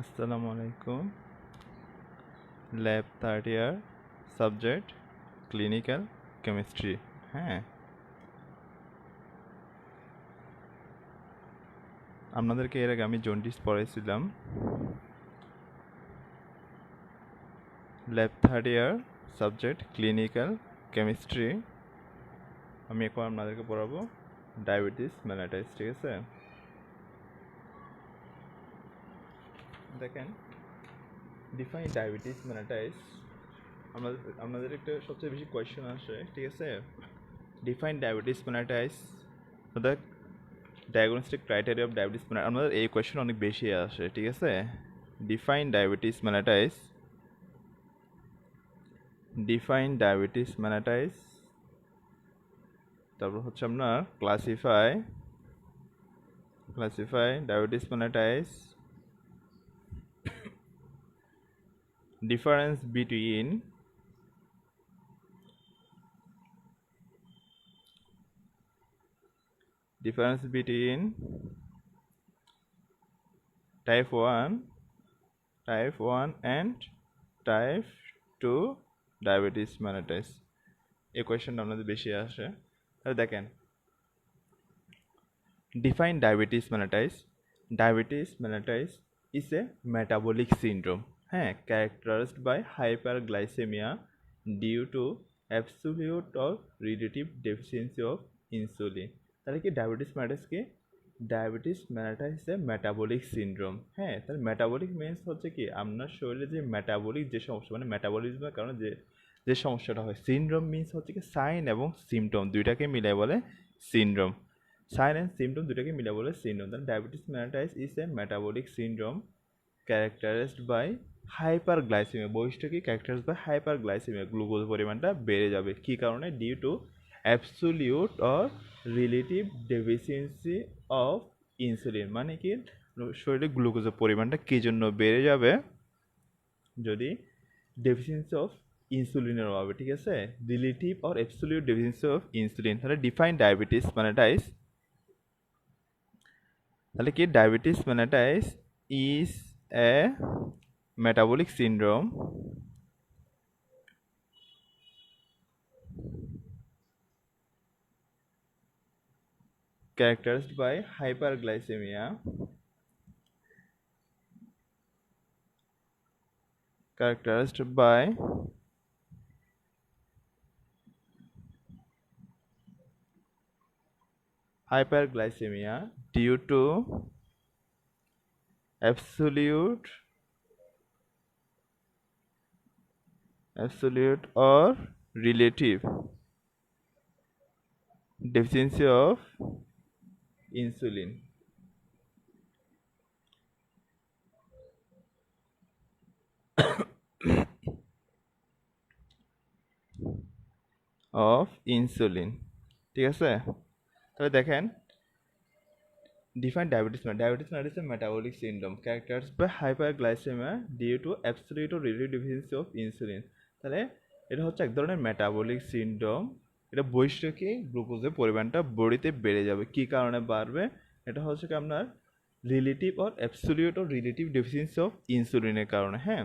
আসসালামু আলাইকুম। Lab third year, subject clinical chemistry. হ্যাঁ, আপনাদেরকে এর আগে আমি জন্ডিস পড়াইছিলাম। Lab third year, subject clinical chemistry. আমি এখন আপনাদেরকে পড়াবো ডায়াবেটিস মেলাটাইস। ঠিক আছে, দেখেন, ডিফাইন ডায়াবেটিস মেলাটাইস। আপনাদের একটা সবচেয়ে বেশি কোয়েশ্চেন আসে। ঠিক আছে, define diabetes mellitus, diagnostic criteria of diabetes mellitus. আমাদের এই কোয়েশ্চেন অনেক বেশি আসে। ঠিক আছে, define diabetes mellitus, define diabetes mellitus, তারপর হচ্ছে আপনার classify diabetes mellitus, difference between type 1 and type 2 diabetes mellitus. এই কোয়েশ্চেনটা আপনাদের বেশি আসে। তাহলে দেখেন, define diabetes mellitus. Diabetes mellitus is a metabolic syndrome, হ্যাঁ, characterized by hyperglycemia due to absolute or relative deficiency of insulin। তাহলে কি ডায়াবেটিস মেলাটাইস কি? Diabetes mellitus a metabolic syndrome. হ্যাঁ, তাহলে মেটাবলিক মিনস হচ্ছে কি, আপনার শরীরে যে মেটাবলিক যে সমস্যা, মানে মেটাবলিজমের কারণে যে যে সমস্যাটা হয়। সিনড্রোম মিনস হচ্ছে কি সাইন এবং সিমটম দুইটাকে মিলে বলে সিনড্রোম। সাইন অ্যান্ড সিমটম দুটাকে মিলে বলে সিনড্রোম। তাহলে diabetes mellitus is a metabolic syndrome characterised by hyperglycaemia. বৈশিষ্ট্য কি? ক্যারেক্টারাইজড বাই হাইপারগ্লাইসেমিয়া, গ্লুকোজ পরিমাণটা বেড়ে যাবে। কী কারণে? Due to absolute or relative deficiency of insulin. মানে কি, শরীরে গ্লুকোজের পরিমাণটা কী জন্য বেড়ে যাবে? যদি ডেফিসিয়েন্সি অফ ইনসুলিনের অভাবে। ঠিক আছে, relative or absolute deficiency of insulin. তাহলে ডিফাইন ডায়াবেটিস মেলাটাইস, তাহলে কি diabetes mellitus is a metabolic syndrome characterized by hyperglycemia, characterized by hyperglycemia due to absolute or relative deficiency of insulin ঠিক আছে, তাহলে দেখেন, define diabetes mellitus a metabolic syndrome characterised by hyperglycaemia due to absolute or relative deficiency of insulin. তাহলে এটা হচ্ছে এক ধরনের metabolic syndrome. এটা বৈশিষ্ট্য কি? গ্লুকোজের পরিমাণটা বডিতে বেড়ে যাবে। কি কারণে বাড়বে? এটা হচ্ছে কি আপনার relative or absolute or relative deficiency of ইনসুলিনের কারণে। হ্যাঁ,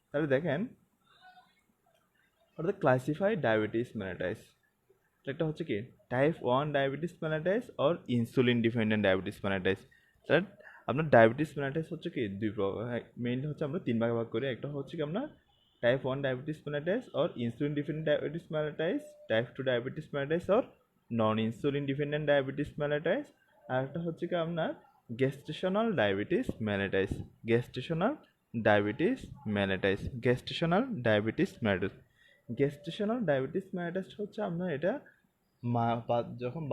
তাহলে দেখেন, অর্থাৎ ক্লাসিফাই ডায়াবেটিস মেলাটাইস। একটা হচ্ছে কি type 1 diabetes mellitus or insulin dependent diabetes mellitus. তাহলে আপনার ডায়াবেটিস মেলাটাইস হচ্ছে কি দুই প্রকার, মেইনলি হচ্ছে আমরা তিন ভাগে ভাগ করি। একটা হচ্ছে কি আপনার type 1 diabetes mellitus or insulin dependent diabetes mellitus, type 2 diabetes mellitus or non insulin dependent diabetes mellitus, আর একটা হচ্ছে কি আপনার gestational diabetes mellitus. Gestational diabetes mellitus, gestational diabetes mellitus. Gestational diabetes mellitus হচ্ছে আপনার এটা যখন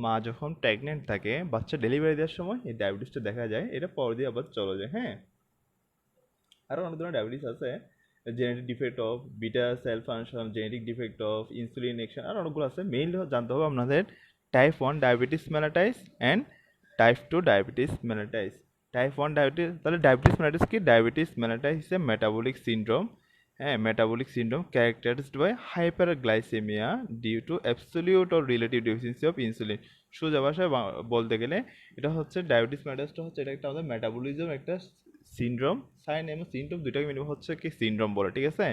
মা যখন প্রেগনেন্ট থাকে, বাচ্চা ডেলিভারি দেওয়ার সময় এই ডায়াবেটিসটা দেখা যায়। এটা পর দিয়ে আবার চলে যায়। হ্যাঁ, আরও অনেক ধরনের ডায়াবেটিস আছে, genetic defect of beta cell function, genetic defect of insulin action, আর অনেকগুলো আছে। মেইনলি জানতে হবে আপনাদের type 1 diabetes mellitus and type 2 diabetes mellitus. Type 1 diabetes, তাহলে ডায়াবেটিস মেলাটাইস কি? Diabetes mellitus is a metabolic syndrome, হ্যাঁ, metabolic syndrome characterised by hyperglycaemia due to absolute or relative deficiency of insulin. সোজা ভাষায় বলতে গেলে এটা হচ্ছে ডায়াবেটিস মেলাটাইসটা হচ্ছে এটা একটা আমাদের মেটাবলিজম একটা সিনড্রোম, সাইন এবং সিমটম দুইটাকে মিলে হচ্ছে কি সিনড্রোম বলে, ঠিক আছে।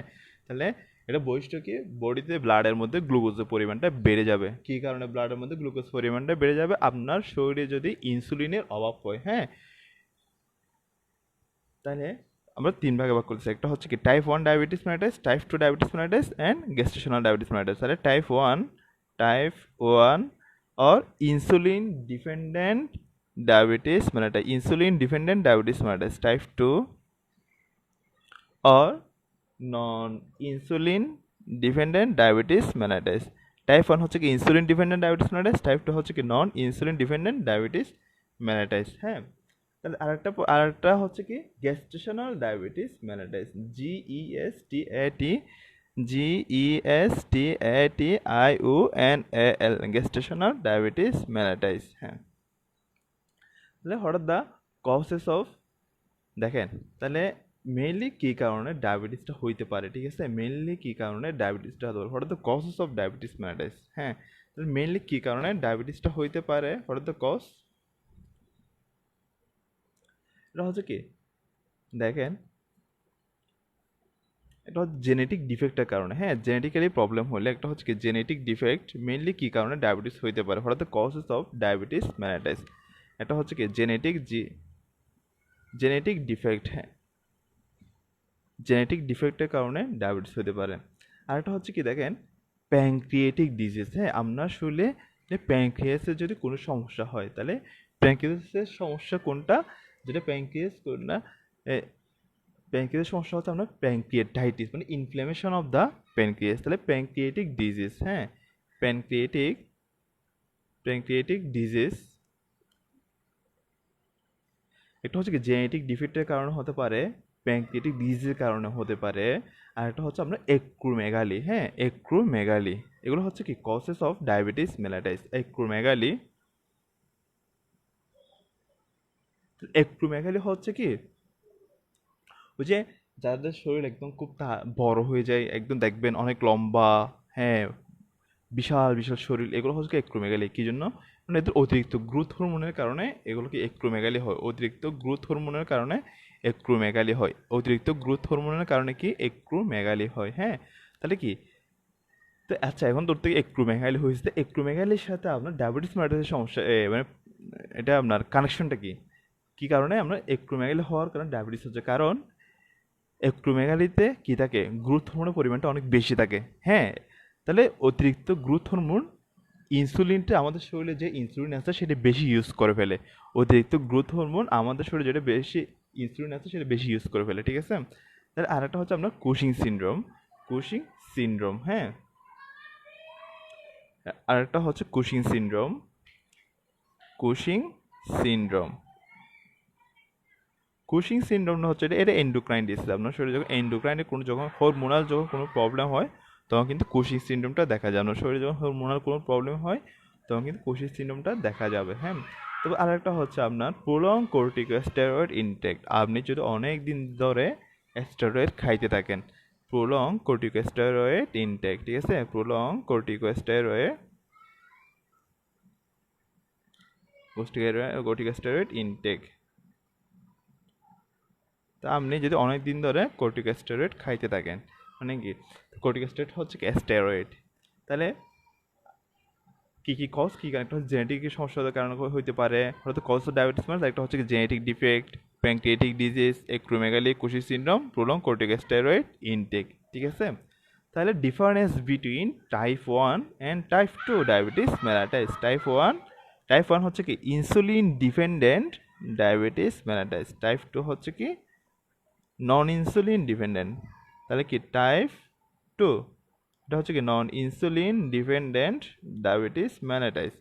তাহলে এটা বৈশিষ্ট্য কি, বডিতে ব্লাডের মধ্যে গ্লুকোজের পরিমাণটা বেড়ে যাবে। কী কারণে ব্লাডের মধ্যে গ্লুকোজ পরিমাণটা বেড়ে যাবে? আপনার শরীরে যদি ইনসুলিনের অভাব হয়, হ্যাঁ। তাহলে আমরা তিন ভাগে ভাগ করছি, একটা হচ্ছে কি type 1 diabetes mellitus, type 2 diabetes mellitus and গেস্টেশনাল diabetes mellitus. তাহলে type 1 or insulin dependent diabetes mellitus, insulin dependent diabetes mellitus, type 2 or non insulin dependent diabetes mellitus। Type 1 হচ্ছে কি insulin dependent diabetes mellitus, type 2 হচ্ছে কি নন insulin dependent diabetes mellitus, হ্যাঁ। তাহলে আরেকটা হচ্ছে কি গেস্টেশনাল diabetes mellitus, GESTATIUNAL, গেস্টেশনাল diabetes mellitus, হ্যাঁ। তাহলে what are the causes of, দেখেন তাহলে মেইনলি কী কারণে ডায়াবেটিসটা হইতে পারে, ঠিক আছে। মেইনলি কী কারণে ডায়াবেটিসটা হতে পারে, what are the causes of diabetes mellitus, হ্যাঁ। তাহলে মেইনলি কী কারণে ডায়াবেটিসটা হইতে পারে, হোয়াট আর দ্য কজ, এটা হচ্ছে কি দেখেন, এটা হচ্ছে জেনেটিক ডিফেক্টের কারণে, হ্যাঁ। জেনেটিক্যালি প্রবলেম হলে একটা হচ্ছে কি জেনেটিক ডিফেক্ট, মেইনলি কী কারণে ডায়াবেটিস হইতে পারে, what are the causes of diabetes mellitus. এটা হচ্ছে কি জেনেটিক ডিফেক্ট, হ্যাঁ, জেনেটিক ডিফেক্টের কারণে ডায়াবেটিস হতে পারে। আর একটা হচ্ছে কি দেখেন প্যানক্রিয়েটিক ডিজিজ, হ্যাঁ। আপনার শরীরে প্যানক্রিয়াসের যদি কোনো সমস্যা হয়, তাহলে প্যানক্রিয়াসের সমস্যা কোনটা, যেটা প্যানক্রিয়াসের সমস্যা হচ্ছে আপনার প্যানক্রিয়েটাইটিস, মানে ইনফ্ল্যামেশন অফ দ্য প্যানক্রিয়াস, তাহলে প্যানক্রিয়েটিক ডিজিজ, হ্যাঁ। প্যানক্রিয়েটিক ডিজিজ একটা হচ্ছে কি জেনেটিক ডিফেক্টের কারণে হতে পারে, প্যানক্রিয়েটিক ডিজিজের কারণে হতে পারে। আর একটা হচ্ছে আপনার এক্রোমেগালি, হ্যাঁ, এক্রোমেগালি, এগুলো হচ্ছে কি কজেস অফ ডায়াবেটিস মেলাইটাস। এক্রোমেগালি হচ্ছে কি ওই যে যাদের শরীর একদম খুব বড় হয়ে যায়, একদম দেখবেন অনেক লম্বা, হ্যাঁ, বিশাল বিশাল শরীর, এগুলো হচ্ছে এক্রোমেগালি। কী জন্য? মানে এদের অতিরিক্ত গ্রোথ হরমোনের কারণে এগুলোকে এক্রোমেগালি হয়, অতিরিক্ত গ্রোথ হরমোনের কারণে এক্রোমেগালি হয়, অতিরিক্ত গ্রোথ হরমোনের কারণে কি এক্রোমেগালি হয়, হ্যাঁ। তাহলে কি, তো আচ্ছা এখন তোর থেকে এক্রোমেগালি হয়েছে, এক্রোমেগালির সাথে আপনার ডায়াবেটিস মেলাইটাসের সমস্যা মানে এটা আপনার কানেকশনটা কি, কী কারণে আমরা এক্রোমেগালি হওয়ার কারণে ডায়াবেটিস হচ্ছে? কারণ এক্রোমেগালিতে কী থাকে, গ্রোথ হরমোনের পরিমাণটা অনেক বেশি থাকে, হ্যাঁ। তাহলে অতিরিক্ত গ্রোথ হরমোন, ইনসুলিনটা আমাদের শরীরে যে ইনসুলিন আছে সেটা বেশি ইউজ করে ফেলে, অতিরিক্ত গ্রোথ হরমোন আমাদের শরীরে যেটা বেশি ইনসুলিন আছে সেটা বেশি ইউজ করে ফেলে, ঠিক আছে। তাহলে আরেকটা হচ্ছে আপনার কুশিং সিনড্রোম, হ্যাঁ। আরেকটা হচ্ছে কুশিং সিনড্রোমটা হচ্ছে এটা এন্ডোক্রাইন ডিজিজ। আপনার শরীরে যখন এন্ডোক্রাইনে যখন হরমোনাল যখন কোনো প্রবলেম হয় তখন কিন্তু কুশিং সিনড্রোমটা দেখা যায়। আপনার শরীরে যখন হরমোনাল কোনো প্রবলেম হয় তখন কিন্তু কুশিং সিনড্রোমটা দেখা যাবে, হ্যাঁ। তবে আরেকটা হচ্ছে আপনার প্রলং কর্টিকোস্টেরয়েড ইনটেক, আপনি যদি অনেক দিন ধরে স্টেরয়েড খাইতে থাকেন, প্রলং কর্টিকোস্টেরয়েড ইনটেক, ঠিক আছে, প্রলং কর্টিকোস্টেরয়েড ইনটেক। তা আপনি যদি অনেক দিন ধরে কর্টিকোস্টেরয়েড খাইতে থাকেন, মানে কি কর্টিকোস্টেরয়েড হচ্ছে কি স্টেরয়েড, তাহলে কী কজ, একটা হচ্ছে জেনেটিক সমস্যার কারণে হইতে পারে, হয়তো কজ অফ ডায়াবেটিস মানে একটা হচ্ছে কি genetic defect, pancreatic disease, acromegaly, Cushing syndrome, prolong corticosteroid intake, ঠিক আছে। তাহলে difference between type 1 and type 2 diabetes mellitus. Type 1 হচ্ছে কি insulin dependent diabetes mellitus, type 2 হচ্ছে কি নন ইনসুলিন ডিপেন্ডেন্ট। তাহলে কি টাইপ 2 এটা হচ্ছে কি নন ইনসুলিন ডিপেন্ডেন্ট ডায়াবেটিস মেলাইটাস।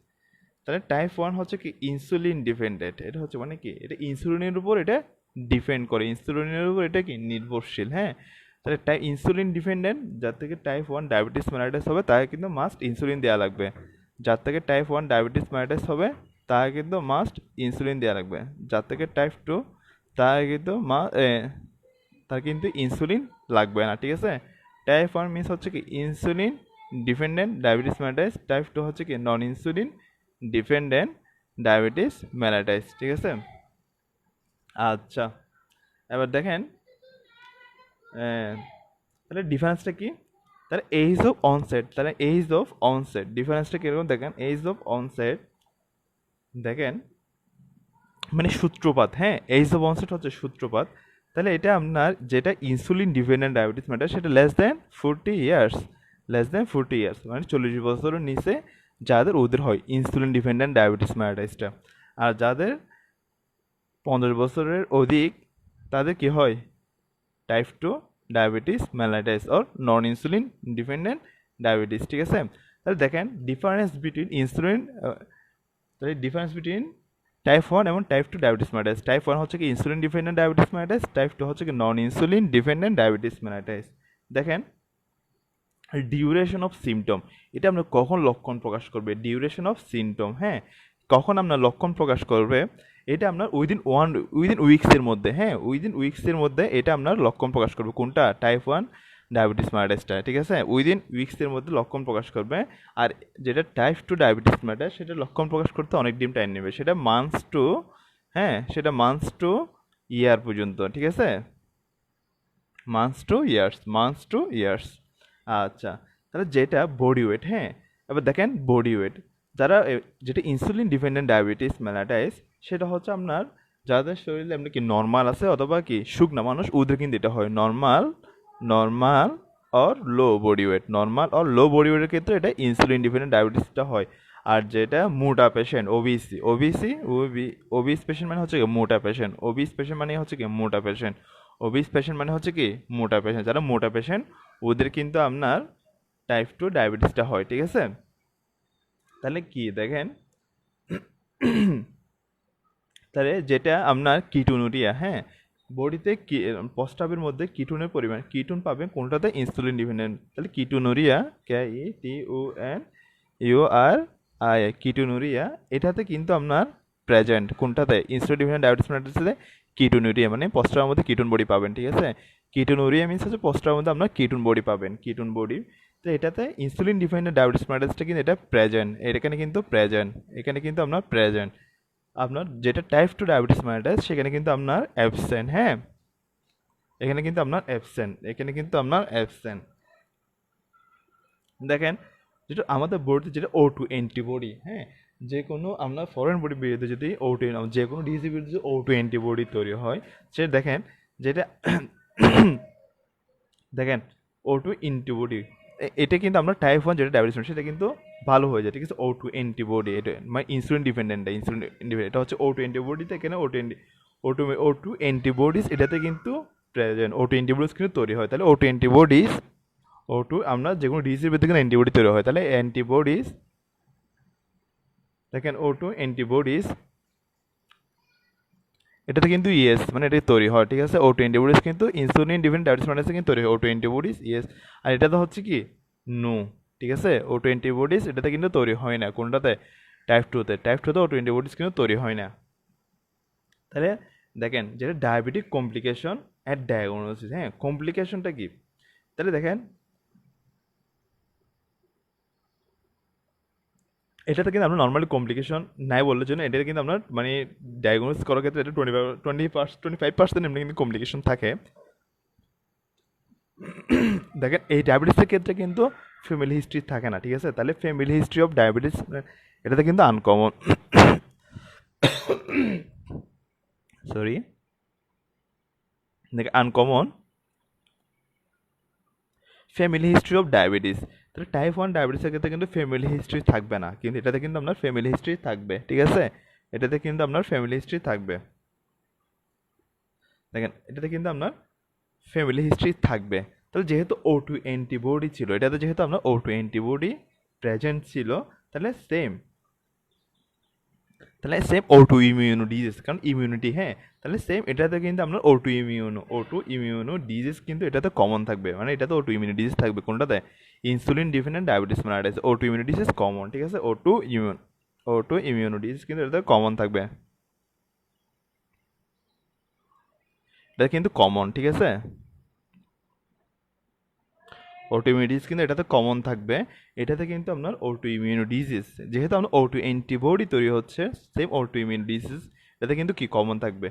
তাহলে টাইপ 1 হচ্ছে কি ইনসুলিন ডিপেন্ডেন্ট, এটা হচ্ছে মানে কি এটা ইনসুলিনের উপর এটা ডিপেন্ড করে, ইনসুলিনের উপর এটা কি নির্ভরশীল, হ্যাঁ। তাহলে ইনসুলিন ডিপেন্ডেন্ট যার থেকে টাইপ 1 ডায়াবেটিস মেলাইটাস হবে তাকে কিন্তু মাস্ট ইনসুলিন দেওয়া লাগবে, যার থেকে টাইপ 1 ডায়াবেটিস মেলাইটাস হবে তাকে কিন্তু মাস্ট ইনসুলিন দেওয়া লাগবে, যার থেকে টাইপ 2 তাকে কিন্তু তার কিন্তু ইনসুলিন লাগবে না, ঠিক আছে। টাইপ 1 মিনস হচ্ছে কি insulin dependent diabetes mellitus, type 2 হচ্ছে কি নন ইনসুলিন ডিপেন্ডেন্ট ডায়াবেটিস মেলাইটাস, ঠিক আছে। আচ্ছা এবার দেখেন তাহলে ডিফারেন্সটা কি, তাহলে এজ অফ অনসেট, তাহলে এজ অফ অনসেট ডিফারেন্সটা কীরকম দেখেন, এজ অফ অনসেট দেখেন মানে সূত্রপাত, হ্যাঁ এজ অফ অনসেট হচ্ছে সূত্রপাত। তাহলে এটা আপনার যেটা ইনসুলিন ডিপেন্ডেন্ট ডায়াবেটিস ম্যাটার সেটা less than 40 years, less than 40 years মানে 40 বছরের নিচে যাদের ওদের হয় ইনসুলিন ডিপেন্ডেন্ট ডায়াবেটিস ম্যাটারাইসটা। আর যাদের 50 বছরের অধিক তাদের কি হয় type 2 diabetes mellitus or non insulin dependent diabetes. ঠিক আছে, তাহলে দেখেন ডিফারেন্স বিটুইন ইনসুলিন, তাহলে ডিফারেন্স বিটুইন টাইপ 1 এবং টাইপ 2 ডায়াবেটিস মেলাইটাইস। টাইপ 1 হচ্ছে কি ইনসুলিন ডিপেন্ডেন্ট ডায়াবেটিস মেলাইটাইস, টাইপ 2 হচ্ছে কি নন ইনসুলিন ডিপেন্ডেন্ট ডায়াবেটিস মেলাইটাইস। দেখেন ডিউরেশন অফ সিমটম, এটা আমরা কখন লক্ষণ প্রকাশ করবে, ডিউরেশন অফ সিমটম, হ্যাঁ কখন আপনার লক্ষণ প্রকাশ করবে, এটা আপনার উইদিন উইক্সের মধ্যে, হ্যাঁ উইদিন উইক্সের মধ্যে এটা আপনার লক্ষণ প্রকাশ করবে, কোনটা টাইপ 1 ডায়াবেটিস মেলাইটাইসটা। ঠিক আছে, উইদিন উইক্সের মধ্যে লক্ষণ প্রকাশ করবে। আর যেটা টাইপ 2 ডায়াবেটিস মেলাইটাইস সেটা লক্ষণ প্রকাশ করতে অনেক দিন টাইম নেবে, সেটা মান্থস টু, হ্যাঁ সেটা মান্থস টু ইয়ার পর্যন্ত। ঠিক আছে, months to years, months to years. আচ্ছা, তাহলে যেটা বডি ওয়েট, হ্যাঁ এবার দেখেন বডি ওয়েট যারা যেটা ইনসুলিন ডিপেন্ডেন্ট ডায়াবেটিস মেলাইটাইস সেটা হচ্ছে আপনার যাদের শরীরে এমনি কি নর্মাল আছে অথবা কি শুকনা মানুষ ওদের কিন্তু এটা হয় normal, normal or low body weight, normal or low body ওয়েটের ক্ষেত্রে এটা ইনসুলিন ডিপেন্ডেন্ট ডায়াবেটিসটা হয়। আর যেটা মোটা পেশেন্ট ওবিসি, ওবিস পেশেন্ট মানে হচ্ছে কি মোটা পেশেন্ট, ওবিস পেশেন্ট মানে হচ্ছে কি মোটা পেশেন্ট, ওবিস পেশেন্ট মানে হচ্ছে কি মোটা পেশেন্ট, যারা মোটা পেশেন্ট ওদের কিন্তু আপনার টাইপ 2 ডায়াবেটিসটা হয়। ঠিক আছে, তাহলে কি দেখেন তাহলে যেটা আপনার কিটোনুরিয়া, হ্যাঁ বডিতে প্রস্রাবের মধ্যে কিটোনের পরিমাণ, কিটোন পাবেন কোনটাতে ইনসুলিন ডিপেন্ডেন্ট, তাহলে কিটোনুরিয়া KETONURIA কিটোনুরিয়া এটাতে কিন্তু আপনার প্রেজেন্ট কোনটাতে ইনসুলিন ডিপেন্ডেন্ট ডায়াবেটিস মেলাইটাইসে কিটোনুরিয়া মানে প্রস্রাবের মধ্যে কিটোন বডি পাবেন। ঠিক আছে, কিটোনুরিয়া মিনস হচ্ছে প্রস্রাবের মধ্যে আপনার কিটোন বডি পাবেন, কিটোন বডি। তো এটাতে ইনসুলিন ডিপেন্ডেন্ট ডায়াবেটিস মেলাইটাইসটা কিন্তু এটা প্রেজেন্ট, এখানে কিন্তু প্রেজেন্ট, এখানে কিন্তু আপনার প্রেজেন্ট। আপনার যেটা টাইপ 2 ডায়াবেটিস মেলাইটাইস সেখানে কিন্তু আপনার অ্যাবসেন্ট, হ্যাঁ এখানে কিন্তু আপনার অ্যাবসেন্ট, এখানে কিন্তু আপনার অ্যাবসেন্ট। দেখেন যেটা আমাদের বডিতে যেটা O2 অ্যান্টিবডি, হ্যাঁ যে কোনো আপনার ফরেন বডি বিরুদ্ধে যদি O2 যে কোনো ডিজিজের বিরুদ্ধে O2 অ্যান্টিবডি তৈরি হয় সে দেখেন যেটা দেখেন O2 অ্যান্টিবডি এটা কিন্তু আমরা টাইপ 1 যেটা ডায়াবেটিস সেটা কিন্তু ভালো হয়ে যায়। ঠিক আছে, O2 অ্যান্টিবডি এটা মানে ইনসুলিন ডিপেন্ডেন্ট, ইনসুলিন ডিপেন্ডেন্ট এটা হচ্ছে O2 অ্যান্টিবডিতে, এখানে O2 অ্যান্টিবডিস এটাতে কিন্তু প্রেজেন্ট, O2 অ্যান্টিবডিস কিন্তু তৈরি হয়। তাহলে O2 অ্যান্টিবডিস O2 আমরা যে কোনো ডিজিজের ভিতরে কিন্তু অ্যান্টিবডি তৈরি হয়, তাহলে অ্যান্টিবডিস দেখেন O2 অ্যান্টিবডিস এটাতে কিন্তু ইয়েস মানে এটা তৈরি হয়। ঠিক আছে, O2 অ্যান্টিবডিস কিন্তু ইনসুলিন ডিপেন্ডেন্ট ডায়াবেটিস মেলাইটাইসে কিন্তু তৈরি হয় O2 অ্যান্টিবডিস ইয়েস। আর এটাতে হচ্ছে কি নো, ঠিক আছে O2 অ্যান্টিবডিস এটাতে কিন্তু তৈরি হয় না, কোনটাতে টাইপ 2তে, টাইপ 2তে O2 অ্যান্টিবডিস কিন্তু তৈরি হয় না। তাহলে দেখেন যেটা ডায়াবেটিক কমপ্লিকেশন অ্যাট ডায়াগনোসিস, হ্যাঁ কমপ্লিকেশনটা কি, তাহলে দেখেন এটাতে কিন্তু আমরা নর্মালি কমপ্লিকেশন নাই বললে জন্য এটা কিন্তু আপনার মানে ডায়াগনোসিস করার ক্ষেত্রে এটা 25% এমনি কিন্তু কমপ্লিকেশন থাকে। দেখেন এই ডায়াবেটিসের ক্ষেত্রে কিন্তু ফ্যামিলি হিস্ট্রি থাকে না। ঠিক আছে, তাহলে ফ্যামিলি হিস্ট্রি অফ ডায়াবেটিস এটাতে কিন্তু আনকমন, সরি দেখ uncommon family history of diabetes. তাহলে টাইপ 1 ডায়াবেটিসের ক্ষেত্রে কিন্তু ফ্যামিলি হিস্ট্রি থাকবে না, কিন্তু এটাতে কিন্তু আপনার ফ্যামিলি হিস্ট্রি থাকবে। ঠিক আছে, এটাতে কিন্তু আপনার ফ্যামিলি হিস্ট্রি থাকবে। দেখেন এটাতে কিন্তু আপনার ফ্যামিলি হিস্ট্রি থাকবে। তাহলে যেহেতু O2 অ্যান্টিবডি ছিল, এটাতে যেহেতু আপনার O2 অ্যান্টিবডি প্রেজেন্ট ছিল, তাহলে সেম O2 ইমিউনো ডিজিজ, কারণ ইমিউনিটি, হ্যাঁ তাহলে সেম এটাতে কিন্তু আপনার O2 ইমিউনো ডিজিজ কিন্তু এটাতে কমন থাকবে, মানে এটাতে O2 ইমিউনো ডিজিজ থাকবে কোনটাতে insulin dependent diabetes mellitus O2 immuno disease common. ঠিক আছে, O2 ইমিউনো ডিজিজ কিন্তু এটাতে কমন থাকবে, এটা কিন্তু কমন। ঠিক আছে, O2 ইমিউনো ডিজিজ কিন্তু এটাতে কমন থাকবে, এটাতে কিন্তু আপনার O2 ইমিউনো ডিজিজ যেহেতু আপনার O2 অ্যান্টিবডি তৈরি হচ্ছে সেম O2 ইমিউনো ডিজিজ এটাতে কিন্তু কি কমন থাকবে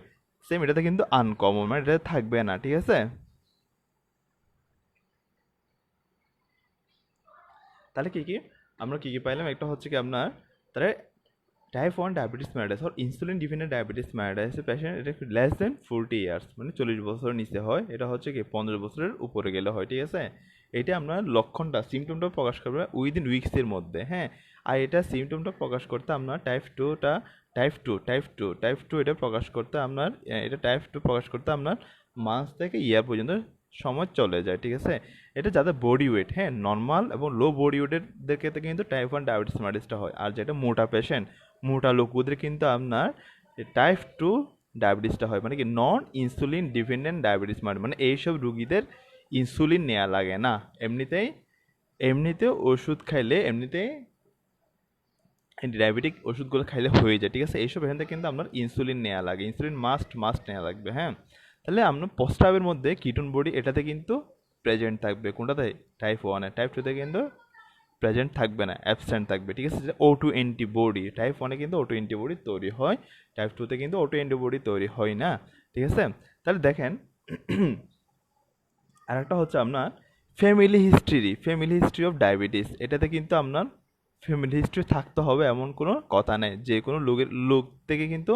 সেম এটাতে কিন্তু আনকমন, মানে এটা থাকবে না, ঠিক আছে। তাহলে কি কি আমরা কি কি পাইলাম, একটা হচ্ছে কি আপনার তাহলে type 1 diabetes mellitus or insulin dependent diabetes mellitus patient, এটা লেস দেন 40 ইয়ার্স, মানে 40 বছরের নিচে হয়, এটা হচ্ছে কি 15 বছরের উপরে গেলে হয়, ঠিক আছে। এটা আপনার লক্ষণটা সিমটমটা প্রকাশ করবে উইদিন উইকসের মধ্যে, হ্যাঁ। আর এটা সিমটমটা প্রকাশ করতে আপনার টাইপ টু এটা প্রকাশ করতে আপনার এটা টাইপ টু প্রকাশ করতে আপনার মাস থেকে ইয়ার পর্যন্ত সময় চলে যায়, ঠিক আছে। এটা যাদের বডি ওয়েট, হ্যাঁ, নর্মাল এবং লো বডি ওয়েটের ক্ষেত্রে কিন্তু টাইপ 1 ডায়াবেটিস mellitusটা হয়। আর যেটা মোটা পেশেন্ট, মোটা লোকদের কিন্তু আপনার টাইপ 2 ডায়াবেটিসটা হয়, মানে কি নন ইনসুলিন ডিপেন্ডেন্ট ডায়াবেটিস মানে এইসব রুগীদের ইনসুলিন নেওয়া লাগে না, এমনিতে ওষুধ খাইলে এমনিতেই ডায়াবেটিক ওষুধগুলো খাইলে হয়ে যায়, ঠিক আছে। এইসব এখান থেকে কিন্তু আপনার ইনসুলিন নেওয়া লাগে, ইনসুলিন মাস্ট নেওয়া লাগবে, হ্যাঁ। তাহলে আপনার প্রস্রাবের মধ্যে কিটোন বডি এটাতে কিন্তু প্রেজেন্ট থাকবে, কোনটাতে টাইপ 1 টাইপ 2তে কিন্তু প্রেজেন্ট থাকবে না, অ্যাবসেন্ট থাকবে, ঠিক আছে। O2 অ্যান্টিবডি টাইপ 1 কিন্তু O2 অ্যান্টিবডি তৈরি হয়, টাইপ 2তে কিন্তু O2 অ্যান্টিবডি তৈরি হয় না, ঠিক আছে। তাহলে দেখেন আরেকটা হচ্ছে আপনার ফ্যামিলি হিস্ট্রি অফ ডায়াবেটিস, এটাতে কিন্তু আপনার ফ্যামিলি হিস্ট্রি থাকতে হবে এমন কোনো কথা নেই, যে কোনো লোক থেকে কিন্তু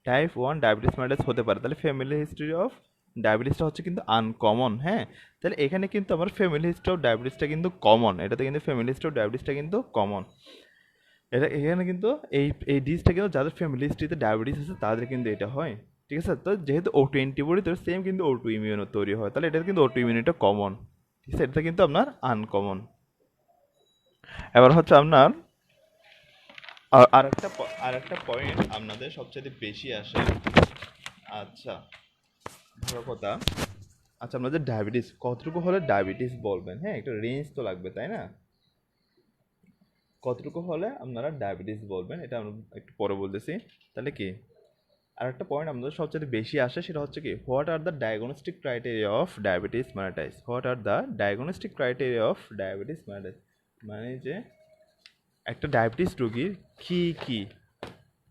টাইপ 1 ডায়াবেটিস mellitus হতে পারে। তাহলে ফ্যামিলি হিস্ট্রি অফ ডায়াবেটিসটা হচ্ছে কিন্তু আনকমন, হ্যাঁ। তাহলে এখানে কিন্তু আমার ফ্যামিলি হিস্ট্রি অফ ডায়াবেটিসটা কিন্তু কমন, এটাতে কিন্তু ফ্যামিলি হিস্ট্রি অফ ডায়াবেটিসটা কিন্তু কমন। এখানে কিন্তু এই ডিসটা কিন্তু যাদের ফ্যামিলি হিস্ট্রিতে ডায়াবেটিস আছে তাদের কিন্তু এটা হয়, ঠিক আছে। তো যেহেতু O2 অ্যান্টিবডি তো সেম কিন্তু O2 ইমিউনও তৈরি হয়, তাহলে এটা কিন্তু O2 ইমিউনিটা কমন, ঠিক আছে। এটা কিন্তু আপনার আনকমন। এবার হচ্ছে আপনার আরেকটা পয়েন্ট আপনাদের সবচেয়ে বেশি আসে, আচ্ছা ভালো কথা। আচ্ছা, আপনাদের ডায়াবেটিস কতটুকু হলে ডায়াবেটিস বলবেন, হ্যাঁ, একটা রেঞ্জ তো লাগবে তাই না। কতটুকু হলে আপনারা ডায়াবেটিস বলবেন এটা আমরা একটু পরে বলতেছি। তাহলে কি আরেকটা পয়েন্ট আমাদের সবচেয়ে বেশি আসে, সেটা হচ্ছে কি what are the diagnostic criteria of diabetes mellitus, what are the diagnostic criteria of diabetes mellitus, মানে যে একটা ডায়াবেটিস রোগীর কি কি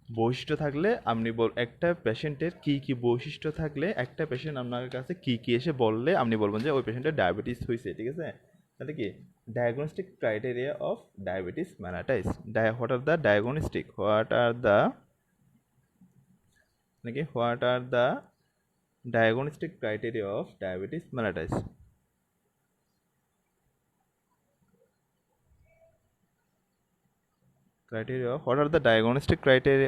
বৈশিষ্ট্য থাকলে আপনি একটা পেশেন্টের কি কি বৈশিষ্ট্য থাকলে একটা পেশেন্ট আপনার কাছে কি কি এসে বললে আপনি বলবেন যে ওই পেশেন্টের ডায়াবেটিস হয়েছে, ঠিক আছে। তাহলে কি diagnostic criteria of diabetes mellitus, what are the diagnostic, what are the diagnostic criteria of diabetes mellitus. What are the diagnostic criteria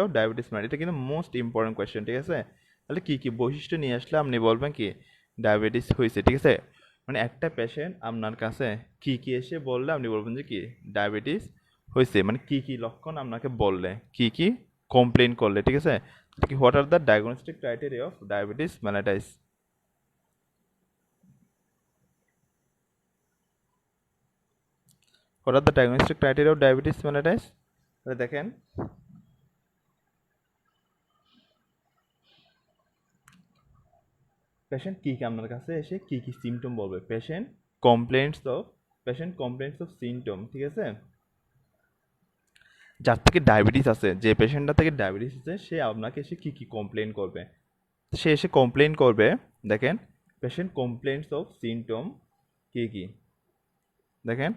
of diabetes mellitus? এটা কিন্তু মোস্ট ইম্পর্টেন্ট কোয়েশ্চেন, ঠিক আছে। তাহলে কি কি বৈশিষ্ট্য নিয়ে আসলে আপনি বলবেন কি ডায়াবেটিস হয়েছে, ঠিক আছে। মানে একটা পেশেন্ট আপনার কাছে কি কি এসে বললে আপনি বলবেন যে কি ডায়াবেটিস হয়েছে, মানে কি কি লক্ষণ আপনাকে বললে, কি কি কমপ্লেন করলে, ঠিক আছে। কি what are the diagnostic criteria of diabetes mellitus? What are the diagnostic criteria of diabetes mellitus? তাহলে দেখেন পেশেন্ট কি কি আপনার কাছে এসে কি কি সিমটম বলবে, পেশেন্ট কমপ্লেন্টস অফ সিমটম, ঠিক আছে। যার থেকে ডায়াবেটিস আছে, যে পেশেন্টটা থেকে ডায়াবেটিস আছে সে আপনাকে এসে কি কি কমপ্লেন করবে, সে এসে কমপ্লেন করবে। দেখেন পেশেন্ট কমপ্লেন্টস অফ সিমটম কি কি, দেখেন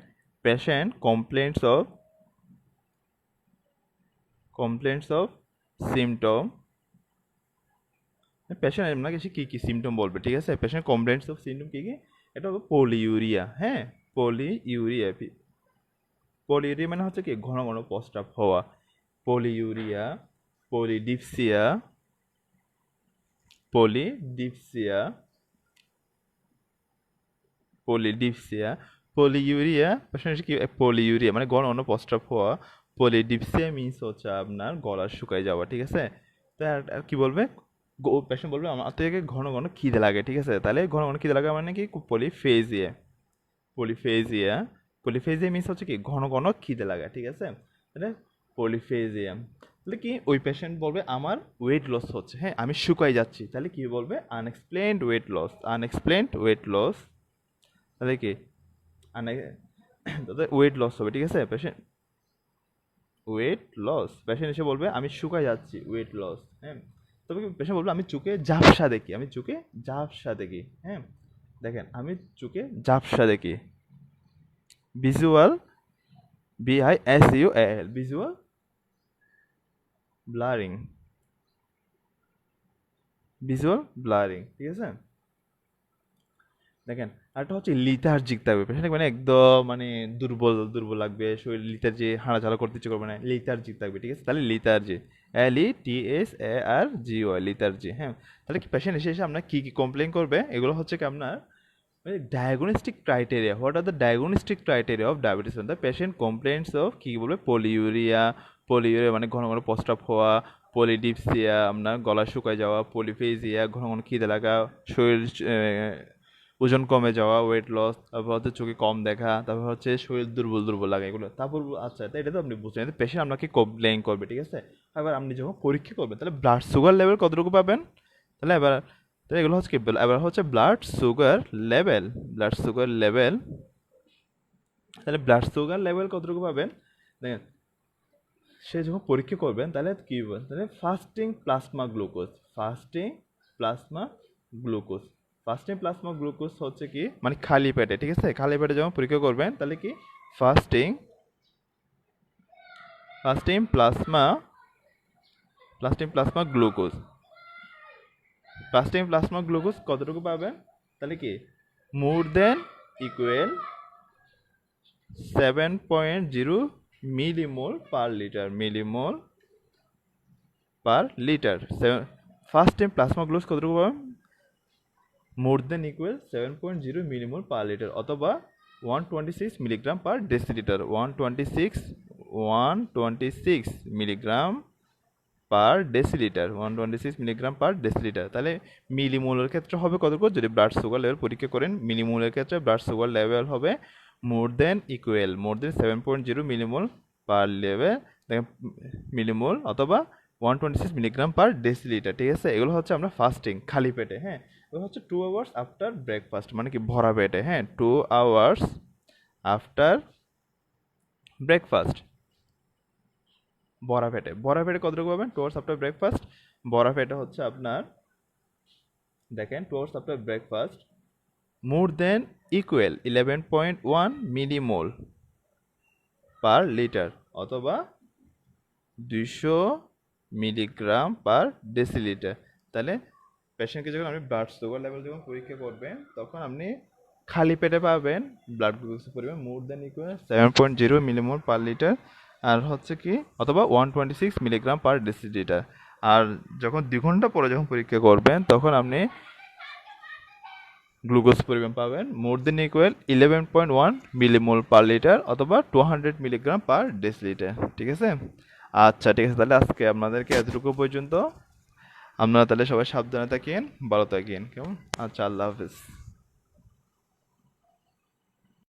patient complaints of symptom, patient আপনাকে এসে কী কী সিমটম বলবে, ঠিক আছে। পেশেন্ট কমপ্লেন্টস অফ সিমটম কী কী, এটা হবে পলিউরিয়া, হ্যাঁ, পলিউরিয়া মানে হচ্ছে কি ঘন ঘন প্রস্রাব হওয়া, polyuria, polydipsia, polydipsia polydipsia polyuria patient কি পলিউরিয়া মানে ঘন ঘন প্রস্রাব হওয়া, পলিডিপসিয়া মিনস হচ্ছে আপনার গলা শুকায় যাওয়া, ঠিক আছে। তো আর কি বলবে, পেশেন্ট বলবে আমার থেকে ঘন ঘন খিদে লাগে, ঠিক আছে। তাহলে ঘন ঘন খিদে লাগা মানে কি পলিফেজিয়া, পলিফেজিয়া পলিফেজিয়া মিনস হচ্ছে কি ঘন ঘন খিদে লাগা, ঠিক আছে। তাহলে পলিফেজিয়া, তাহলে কি ওই পেশেন্ট বলবে আমার ওয়েট লস হচ্ছে, হ্যাঁ আমি শুকাই যাচ্ছি, তাহলে কি বলবে আনএক্সপ্লেইনড ওয়েট লস, তাহলে কি তাদের ওয়েট লস হবে, ঠিক আছে। পেশেন্ট এসে বলবে আমি শুকাই যাচ্ছি, ওয়েট লস, হ্যাঁ। তবে পেশেন্ট বলবো আমি চোখে ঝাপসা দেখি, আমি চোখে ঝাপসা দেখি। হ্যাঁ, দেখেন আমি চোখে ঝাপসা দেখি। Visual, VISUAL, visual blurring, visual blurring, ঠিক আছে। দেখেন আরেকটা হচ্ছে লিথার্জিক থাকবে পেশেন্ট, মানে একদম মানে দুর্বল দুর্বল লাগবে, শরীর লিথার্জি, হাঁটাচলা করতে ইচ্ছে করবে না, লিথার্জিক থাকবে, ঠিক আছে। তাহলে লিথার্জি, LETSARGY, লিথার্জি। হ্যাঁ, তাহলে কি পেশেন্ট এসে এসে আপনার কী কী কমপ্লেন করবে, এগুলো হচ্ছে কি আপনার diagnostic criteria. What are the diagnostic criteria of diabetes? The patient complaints of কী বলবে, পলিউরিয়া, পলিউরিয়া মানে ঘন ঘন প্রস্রাব হওয়া, পলিডিপসিয়া আপনার গলা শুকায় যাওয়া, পলিফেজিয়া ঘন ঘন খিদে লাগা, শরীর ওজন কমে যাওয়া, ওয়েট লস, তারপর হচ্ছে চোখে কম দেখা, তারপর হচ্ছে শরীর দুর্বল দুর্বল লাগা, এগুলো। তারপর আচ্ছা, তাই এটা তো আপনি বুঝছেন, পেশেন্ট আপনাকে কমপ্লেন করবে, ঠিক আছে। এবার আপনি যখন পরীক্ষা করবেন তাহলে ব্লাড সুগার লেভেল কতটুকু পাবেন, তাহলে এবার তাহলে এগুলো হচ্ছে কি, এবার হচ্ছে blood sugar level, blood sugar level. তাহলে ব্লাড সুগার লেভেল কতটুকু পাবেন দেখেন, সে যখন পরীক্ষা করবেন তাহলে কী বলবেন, তাহলে fasting plasma glucose, fasting plasma glucose, fasting plasma glucose হচ্ছে কি মানে খালি পেটে, ঠিক আছে। খালি পেটে যখন পরীক্ষা করবেন তাহলে কি fasting, fasting plasma, fasting plasma glucose, fasting plasma glucose কতটুকু পাবেন, তাহলে কি more than equal 7.0 millimole per litre, millimole per litre. First time plasma glucose কতটুকু পাবেন, more than equal 7.0 millimole per litre, অথবা 126 milligram per decilitre, 126 milligram per decilitre, 126 milligram per decilitre. তাহলে মিলিমোলের ক্ষেত্রে হবে কতটুকু, যদি ব্লাড সুগার লেভেল পরীক্ষা করেন, মিলিমোলের ক্ষেত্রে ব্লাড সুগার লেভেল হবে মোর দেন ইকুয়াল, মোর দেন 7.0 মিলিমোল পার লেভেল, মিলিমোল অথবা 126 মিলিগ্রাম পার ডেসিলিটার, ঠিক আছে। এগুলো হচ্ছে আমরা ফাস্টিং খালি পেটে। হ্যাঁ, এগুলো হচ্ছে 2 আওয়ার্স আফটার ব্রেকফাস্ট, মানে কি ভরা পেটে। হ্যাঁ, 2 আওয়ার্স আফটার ব্রেকফাস্ট, বড়া পেটে। বড়া পেটে কতটুকু পাবেন, 2 আওয়ার্স আফটার ব্রেকফাস্ট। বড়া পেটে হচ্ছে আপনার দেখেন 2 hours after breakfast more than equal 11.1 millimole per litre, অথবা 200 মিলিগ্রাম পার ডেসিলিটার। তাহলে পেশেন্টকে যখন আপনি ব্লাড সুগার লেভেল যখন পরীক্ষা করবেন তখন আপনি খালি পেটে পাবেন ব্লাড গ্লুকোজের পরিমাণ more than equal 7.0 millimole per litre, আর হচ্ছে কি অথবা 126 মিলিগ্রাম পার ডেসিলিটার। আর যখন 2 ঘন্টা পরে যখন পরীক্ষা করবেন তখন আপনি গ্লুকোজ পরিমাণ পাবেন more than equal 11.1 millimole per litre, অথবা 200 মিলিগ্রাম পার ডেসিলিটার, ঠিক আছে। আচ্ছা ঠিক আছে, তাহলে আজকে আপনাদেরকে এতটুকু পর্যন্ত। আপনারা তাহলে সবাই সাবধানে থাকেন, ভালো থাকেন, কেমন। আচ্ছা, আল্লাহ হাফিজ।